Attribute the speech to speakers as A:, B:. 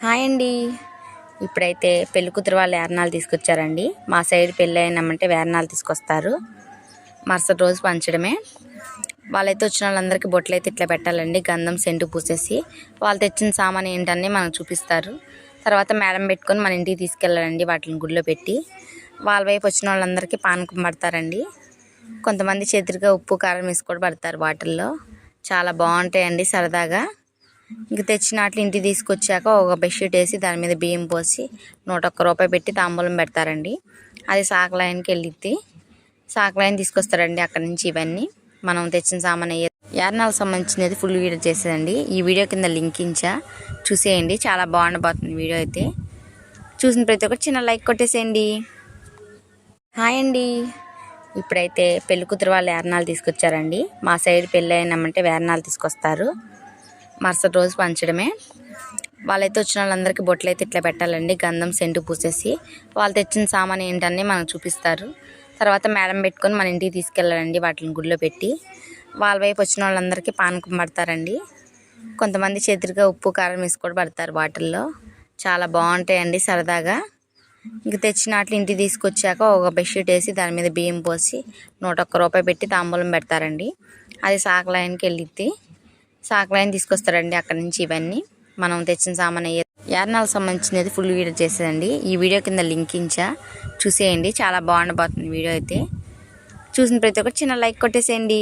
A: Hi అండి. ఇప్పుడైతే పెళ్లి కూతురు వాళ్ళు వేరణాలు తీసుకొచ్చారండి. మా సైడ్ పెళ్ళి అయినామంటే వేరణాలు తీసుకొస్తారు. మరుసటి రోజు పంచడమే. వాళ్ళైతే వచ్చిన వాళ్ళందరికీ బొట్లు అయితే ఇట్లా పెట్టాలండి. గంధం సెంటు పూసేసి వాళ్ళు తెచ్చిన సామాన్ ఏంటని మనకు చూపిస్తారు. తర్వాత మేడం పెట్టుకొని మన ఇంటికి తీసుకెళ్ళాలండి. వాటిని గుడిలో పెట్టి వాళ్ళ వైపు వచ్చిన వాళ్ళందరికీ పానకం పడతారండి. కొంతమంది చేతిగా ఉప్పు కారం వేసి కూడా పడతారు వాటిల్లో. చాలా బాగుంటాయండి సరదాగా. ఇంక తెచ్చిన వాటిని ఇంటికి తీసుకొచ్చాక ఒక బెడ్షీట్ వేసి దాని మీద బియ్యం పోసి 101 రూపాయి పెట్టి తాంబూలం పెడతారండి. అది సాకలాయనికి వెళ్ళిద్ది. సాకలాయని తీసుకొస్తారండి అక్కడి నుంచి. ఇవన్నీ మనం తెచ్చిన సామాన్ యారణాలకు సంబంధించినది ఫుల్ వీడియో చేసేదండి. ఈ వీడియో కింద లింక్ ఇచ్చా, చూసేయండి. చాలా బాగుండబోతుంది వీడియో అయితే. చూసిన ప్రతి ఒక్కరు చిన్న లైక్ కొట్టేసేయండి. హాయ్ అండి. ఇప్పుడైతే పెళ్లి కూతురు వాళ్ళు వేరణాలు తీసుకొచ్చారండి. మా సైడ్ పెళ్ళి అయినామంటే వేరణాలు తీసుకొస్తారు. మరుసటి రోజు పంచడమే. వాళ్ళైతే వచ్చిన వాళ్ళందరికీ బొట్లు అయితే ఇట్లా పెట్టాలండి. గంధం సెంటు పూసేసి వాళ్ళు తెచ్చిన సామాన్ ఏంటని మనకు చూపిస్తారు. తర్వాత మేడం పెట్టుకొని మన ఇంటికి తీసుకెళ్ళాలండి. వాటిని గుడిలో పెట్టి వాళ్ళ వైపు వచ్చిన వాళ్ళందరికీ పానకం పడతారండి. కొంతమంది చేతిగా ఉప్పు కారం వేసి కూడా పడతారు వాటిల్లో. చాలా బాగుంటాయండి సరదాగా. ఇంక తెచ్చిన వాటిని ఇంటికి తీసుకొచ్చాక ఒక బెడ్షీట్ వేసి దాని మీద బియ్యం పోసి 101 రూపాయి పెట్టి తాంబూలం పెడతారండి. అది సాకలాయనికి వెళ్ళిద్ది. సాకలాయని తీసుకొస్తారండి అక్కడి నుంచి. ఇవన్నీ మనం తెచ్చిన సామాన్ యారణాలకు సంబంధించినది ఫుల్ వీడియో చేసేదండి. ఈ వీడియో కింద లింక్ ఇచ్చా, చూసేయండి. చాలా బాగుండబోతుంది వీడియో అయితే. చూసిన ప్రతి ఒక్కరు చిన్న లైక్ కొట్టేసేయండి.